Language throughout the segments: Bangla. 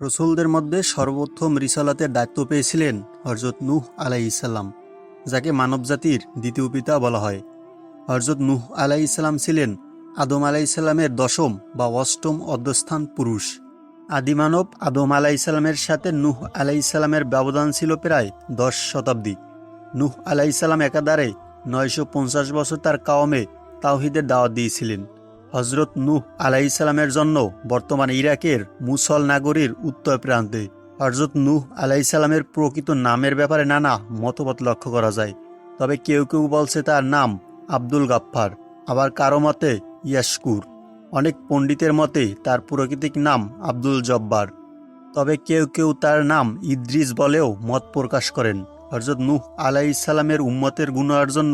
রসুলদের মধ্যে সর্বপ্রথম রিসালাতের দায়িত্ব পেয়েছিলেন হযরত নূহ আলাইহিসসালাম, যাকে মানবজাতির দ্বিতীয় পিতা বলা হয়। হযরত নূহ আলাইহিসসালাম ছিলেন আদম আলাইহিসসালামের দশম বা অষ্টম অধ্যস্থান পুরুষ। আদিমানব আদম আলাইহিসসালামের সাথে নূহ আলাইহিসসালামের ব্যবধান ছিল প্রায় 10 শতাব্দী। নূহ আলাইহিসসালাম একাধারে 950 বছর তার কওমে তাওহীদের দাওয়াত দিয়েছিলেন। হযরত নূহ আলাইহিসসালামের জন্য বর্তমান ইরাকের মুসল নগরীর উত্তর প্রান্তে। হযরত নূহ আলাইহিসসালামের প্রকৃত নামের ব্যাপারে নানা মতবাদ লক্ষ্য করা যায়। তবে কেউ কেউ বলছে তার নাম আব্দুল গাফফার, আবার কারো মতে ইয়াশকুর। অনেক পণ্ডিতের মতে তার প্রাকৃতিক নাম আব্দুল জব্বার। তবে কেউ কেউ তার নাম ইদ্রিস বলেও মত প্রকাশ করেন। হযরত নূহ আলাইহিসসালামের উম্মতের গুনাহের জন্য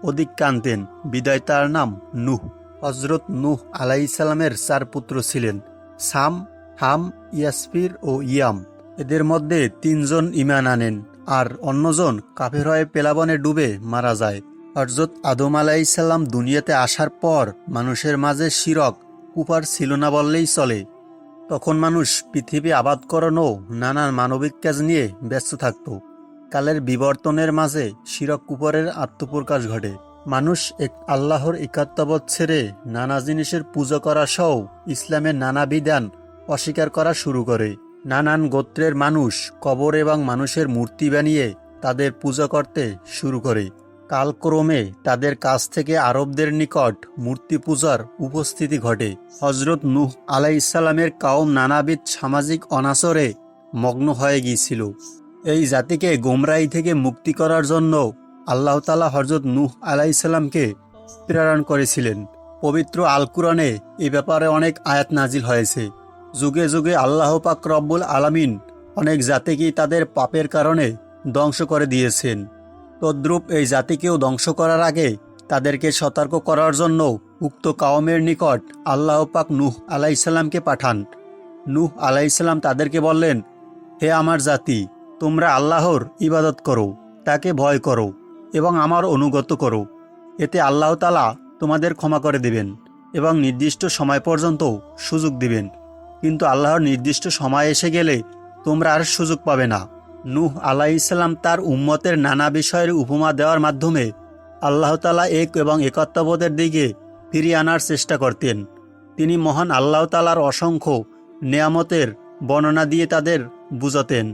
অধিক কাঁদতেন, বিদায় তার নাম নূহ। হযরত নূহ আলাইহিসসালামের 4 পুত্র ছিলেন, সাম, হাম, ইয়াসফির ও ইয়াম। এদের মধ্যে 3 জন ঈমান আনেন আর অন্যজন কাফের হয়ে প্লাবনে ডুবে মারা যায়। হযরত আদম আলাইহিসসালাম দুনিয়াতে আসার পর মানুষের মাঝে শিরক কুফর ছিল না বললেই চলে। তখন মানুষ পৃথিবী আবাদকরণ ও নানান মানবিক কাজ নিয়ে ব্যস্ত থাকত। কালের বিবর্তনের মাঝে শিরক কুফরের আত্মপ্রকাশ ঘটে। মানুষ এক আল্লাহর একাত্মবোধ ছেড়ে নানা জিনিসের পূজা করা সহ ইসলামের নানা বিধান অস্বীকার করা শুরু করে। নানান গোত্রের মানুষ কবর এবং মানুষের মূর্তি বানিয়ে তাদের পূজা করতে শুরু করে। কালক্রমে তাদের কাছ থেকে আরবদের নিকট মূর্তি পূজার উপস্থিতি ঘটে। হযরত নূহ আলাইহিসসালামের কওম নানাবিধ সামাজিক অনাচারে মগ্ন হয়ে গিয়েছিল। এই জাতিকে গোমরাহি থেকে মুক্তি করার জন্য আল্লাহ তাআলা হযরত নূহ আলাইহিসসালামকে প্রেরণ করেছিলেন। পবিত্র আল কুরআনে এই ব্যাপারে অনেক আয়াত নাজিল হয়েছে। যুগে যুগে আল্লাহ পাক রব্বুল আলামিন অনেক জাতিকেই তাদের পাপের কারণে ধ্বংস করে দিয়েছেন। তদ্রূপ এই জাতিকেও ধ্বংস করার আগে তাদেরকে সতর্ক করার জন্য উক্ত কওমের নিকট আল্লাহ পাক নূহ আলাইহিসসালামকে পাঠান। নূহ আলাইহিসসালাম তাদেরকে বললেন, হে আমার জাতি, তোমরা আল্লাহর ইবাদত করো, তাকে ভয় করো এবং আমার অনুগত করো। এতে আল্লাহ তাআলা তোমাদের ক্ষমা করে দিবেন এবং নির্দিষ্ট সময় পর্যন্ত সুযোগ দিবেন। কিন্তু আল্লাহর নির্দিষ্ট সময় এসে গেলে তোমরা আর সুযোগ পাবে না। নূহ আলাইহিসসালাম তার উম্মতের নানা বিষয়ের উপমা দেওয়ার মাধ্যমে আল্লাহ তাআলা এক এবং একত্ববোধের দিকে ফিরিয়ে আনার চেষ্টা করতেন। তিনি মহান আল্লাহ তাআলার অসংখ্য নেয়ামতের বর্ণনা দিয়ে তাদের বুঝাতেন।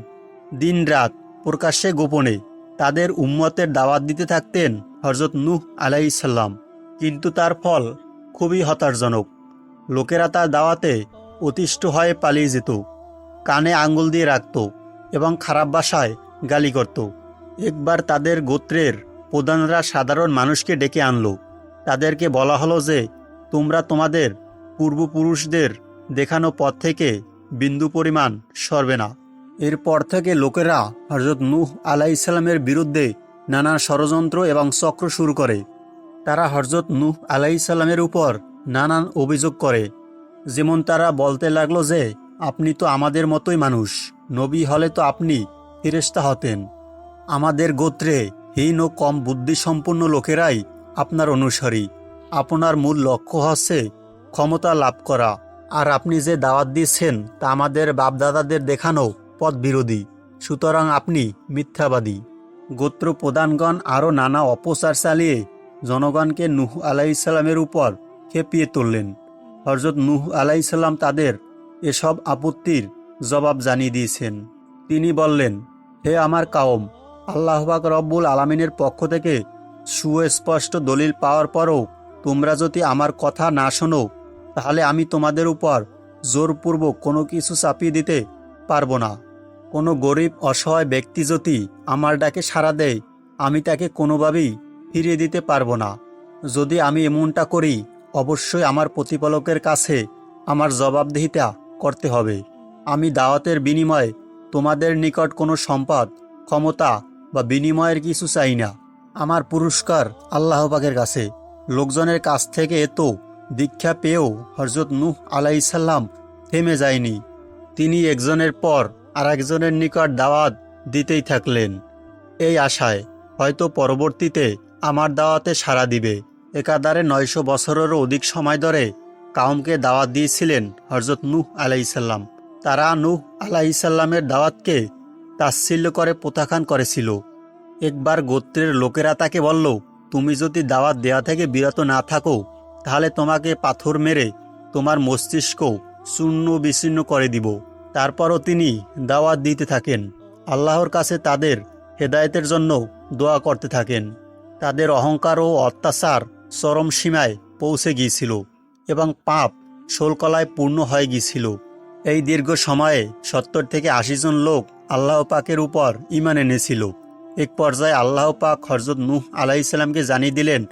দিন-রাত প্রকাশ্যে গোপনে তাদের উম্মতের দাওয়াত দিতে থাকতেন হযরত নূহ আলাইহিসসালাম। কিন্তু তার ফল খুবই হতাশাজনক। লোকেরা তার দাওয়াতে অতিষ্ঠ হয়ে পালিয়ে যেত, কানে আঙ্গুল দিয়ে রাখত এবং খারাপ ভাষায় গালি করত। একবার তাদের গোত্রের প্রধানরা সাধারণ মানুষকে ডেকে আনলো। তাদেরকে বলা হলো যে তোমরা তোমাদের পূর্বপুরুষদের দেখানো পথ থেকে বিন্দু পরিমাণ সরবে না। এরপর থেকে লোকেরা হযরত নূহ আলাইহিসসালামের বিরুদ্ধে নানা ষড়যন্ত্র এবং চক্র শুরু করে। তারা হযরত নূহ আলাইহিসসালামের উপর নানান অভিযোগ করে। যেমন তারা বলতে লাগলো যে আপনি তো আমাদের মতোই মানুষ, নবী হলে তো আপনি ফেরেশতা হতেন। আমাদের গোত্রে হীন ও কম বুদ্ধিসম্পন্ন লোকেরাই আপনার অনুসারী। আপনার মূল লক্ষ্য হচ্ছে ক্ষমতা লাভ করা, আর আপনি যে দাওয়াত দিচ্ছেন তা আমাদের বাপদাদাদের দেখানো পথ বিরোধী। সুতরাং আপনি মিথ্যাবাদী। গোত্র প্রধানগণ আরও নানা অপচার চালিয়ে জনগণকে নূহ আলাইহিসসালামের উপর খেপিয়ে তুললেন। হযরত নূহ আলাইহিসসালাম তাদের এসব আপত্তির জবাব জানিয়ে দিয়েছেন। তিনি বললেন, হে আমার কওম, আল্লাহ পাক রব্বুল আলামিনের পক্ষ থেকে সুস্পষ্ট দলিল পাওয়ার পরও তোমরা যদি আমার কথা না শোনো, তাহলে আমি তোমাদের উপর জোরপূর্বক কোনো কিছু চাপিয়ে দিতে পারবো না। কোনো গরিব অসহায় ব্যক্তি যদি আমার ডাকে সাড়া দেয়, আমি তাকে কোনোভাবেই ফিরিয়ে দিতে পারবো না। যদি আমি এমনটা করি, অবশ্যই আমার প্রতিপালকের কাছে আমার জবাবদিহিতা করতে হবে। আমি দাওয়াতের বিনিময়ে তোমাদের নিকট কোনো সম্পদ, ক্ষমতা বা বিনিময়ের কিছু চাই না। আমার পুরস্কার আল্লাহ পাকের কাছে। লোকজনের কাছ থেকে এত দীক্ষা পেয়েও হযরত নূহ আলাইহিসসালাম থেমে যায়নি। তিনি একজনের পর আরেকজনের নিকট দাওয়াত দিতেই থাকলেন, এই আশায় হয়তো পরবর্তীতে আমার দাওয়াতে সাড়া দিবে। একাধারে 900 বছরেরও অধিক সময় ধরে কওমকে দাওয়াত দিয়েছিলেন হযরত নূহ আলাইহিসসালাম। তারা নূহ আলাইহিসসালামের দাওয়াতকে তাচ্ছিল্য করে প্রত্যাখ্যান করেছিল। একবার গোত্রের লোকেরা তাকে বলল, তুমি যদি দাওয়াত দেয়া থেকে বিরত না থাকো তাহলে তোমাকে পাথর মেরে তোমার মস্তিষ্ক চূর্ণ বিচ্ছিন্ন করে দিব। তারপরও তিনি দাওয়াত দিতে থাকেন, আল্লাহর কাছে তাদের হেদায়েতের জন্য দোয়া করতে থাকেন। তাদের অহংকার ও অত্যাচার চরম সীমায় পৌঁছে গিয়েছিল এবং পাপ শোলকলায় পূর্ণ হয়ে গিয়েছিল। এই দীর্ঘ সময়ে ৭০ থেকে ৮০ জন লোক আল্লাহ পাকের উপর ঈমান এনেছিল। এক পর্যায়ে আল্লাহ পাক হযরত নূহ আলাইহিসসালামকে জানিয়ে দিলেন,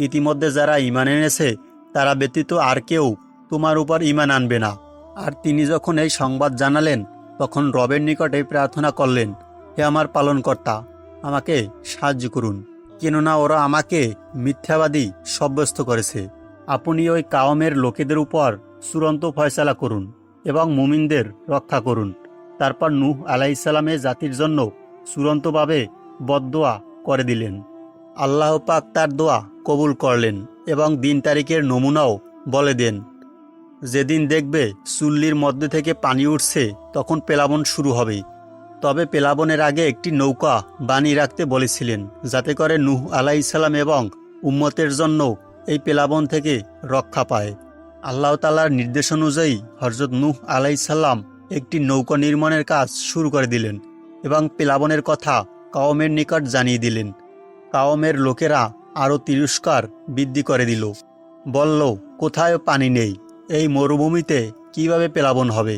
ইতিমধ্যে যারা ঈমান এনেছে তারা ব্যতীত আর কেউ তোমার উপর ঈমান আনবে না। আর তিনি যখন এই সংবাদ জানালেন তখন রবের নিকটে প্রার্থনা করলেন, হে আমার পালনকর্তা, আমাকে সাহায্য করুন, কেননা ওরা আমাকে মিথ্যাবাদী সাব্যস্ত করেছে। আপনি ওই কাওমের লোকেদের উপর চূড়ান্ত ফয়সালা করুন এবং মুমিনদের রক্ষা করুন। তারপর নূহ আলাইহিসসালামের জাতির জন্য চূড়ান্তভাবে বদদোয়া করে দিলেন। আল্লাহ পাক তার দোয়া কবুল করলেন এবং দিন তারিখের নমুনাও বলে দেন। যেদিন দেখবে চুল্লির মধ্যে থেকে পানি উঠছে তখন প্লাবন শুরু হবে। তবে প্লাবনের আগে একটি নৌকা বানিয়ে রাখতে বলেছিলেন, যাতে করে নূহ আলাইহিসসালাম এবং উম্মতের জন্য এই প্লাবন থেকে রক্ষা পায়। আল্লাহ তাআলার নির্দেশ অনুযায়ী হযরত নূহ আলাইহিসসালাম একটি নৌকা নির্মাণের কাজ শুরু করে দিলেন এবং প্লাবনের কথা কাওমের নিকট জানিয়ে দিলেন। কাওমের লোকেরা আরও তিরস্কার বৃদ্ধি করে দিল, বলল, কোথায় পানি নেই, এই মরুভূমিতে কিভাবে প্লাবন হবে।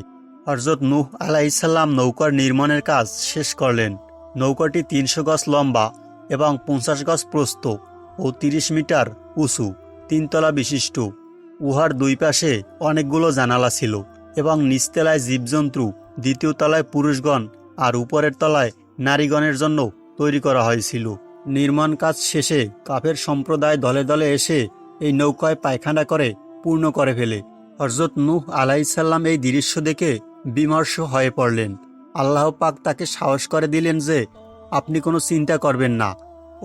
হযরত নূহ আলাইহিসসালাম নৌকার নির্মাণের কাজ শেষ করলেন। নৌকাটি ৩০০ গজ লম্বা এবং ৫০ গজ প্রস্থ ও ৩০ মিটার উঁচু, ৩ তলা বিশিষ্ট। উহার দুই পাশে অনেকগুলো জানালা ছিল এবং নিচতলায় জীবজন্তু, দ্বিতীয় তলায় পুরুষগণ আর উপরের তলায় নারীগণের জন্য তৈরি করা হয়েছিল। নির্মাণ কাজ শেষে কাফের সম্প্রদায় দলে দলে এসে এই নৌকায় পায়খানা করে পূর্ণ করে ফেলে। হযরত নূহ আলাইহিসসালাম এই দৃশ্য দেখে বিমর্ষ হয়ে পড়লেন। আল্লাহ পাক তাকে সাহস করে দিলেন যে, আপনি কোনো চিন্তা করবেন না।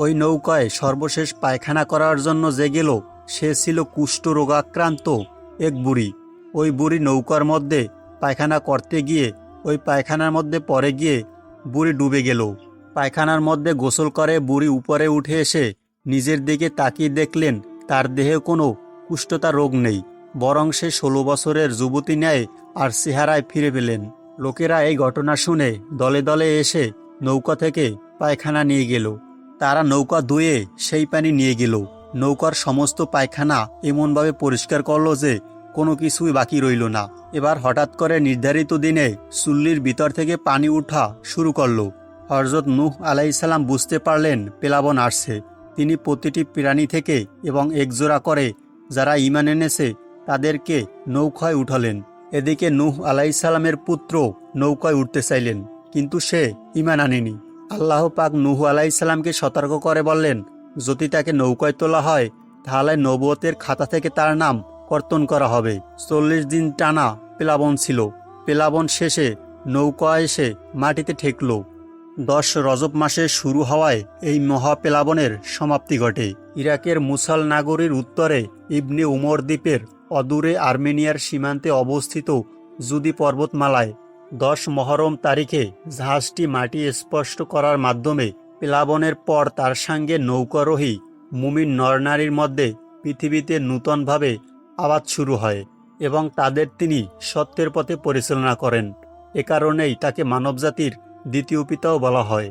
ওই নৌকায় সর্বশেষ পায়খানা করার জন্য যে গেল সে ছিল কুষ্ঠ রোগাক্রান্ত এক বুড়ি। ওই বুড়ি নৌকার মধ্যে পায়খানা করতে গিয়ে ওই পায়খানার মধ্যে পড়ে গিয়ে বুড়ি ডুবে গেল। পায়খানার মধ্যে গোসল করে বুড়ি উপরে উঠে এসে নিজের দিকে তাকিয়ে দেখলেন তার দেহে কোনো কুষ্ঠতা রোগ নেই, বরং সে ১৬ বছরের যুবতী ন্যায় আর চেহারায় ফিরে পেলেন। লোকেরা এই ঘটনা শুনে দলে দলে এসে নৌকা থেকে পায়খানা নিয়ে গেল। তারা নৌকা ধুয়ে সেই পানি নিয়ে গেল। নৌকার সমস্ত পায়খানা এমনভাবে পরিষ্কার করলো যে কোনো কিছুই বাকি রইল না। এবার হঠাৎ করে নির্ধারিত দিনে চুল্লির ভিতর থেকে পানি উঠা শুরু করলো। হযরত নূহ আলাইহিসসালাম বুঝতে পারলেন প্লাবন আসছে। তিনি প্রতিটি প্রাণী থেকে এবং একজোড়া করে যারা ঈমান এনেছে তাদেরকে নৌকায় উঠালেন। এদিকে নূহ আলাইহিসসালামের পুত্র নৌকায় উঠতে চাইলেন, কিন্তু সে ঈমান আনেনি। আল্লাহ পাক নূহ আলাইহিসসালামকে সতর্ক করে বললেন, যদি তাকে নৌকায় তোলা হয় তাহলে নবুয়তের খাতা থেকে তার নাম কর্তন করা হবে। ৪০ দিন টানা প্লাবন ছিল। প্লাবন শেষে নৌকা এসে মাটিতে ঠেকল। ১০ রজব মাসে শুরু হওয়ায় এই মহাপ্লাবনের সমাপ্তি ঘটে। ইরাকের মুসাল নাগরীর উত্তরে ইবনে উমর দ্বীপের অদূরে আর্মেনিয়ার সীমান্তে অবস্থিত জুদি পর্বতমালায় ১০ মহরম তারিখে জাহাজটি মাটি স্পষ্ট করার মাধ্যমে প্লাবনের পর তার সঙ্গে নৌকারোহী মুমিন নরনারীর মধ্যে পৃথিবীতে নূতনভাবে আবাদ শুরু হয় এবং তাদের তিনি সত্যের পথে পরিচালনা করেন। এ কারণেই তাকে মানবজাতির দ্বিতীয় পিতাও বলা হয়।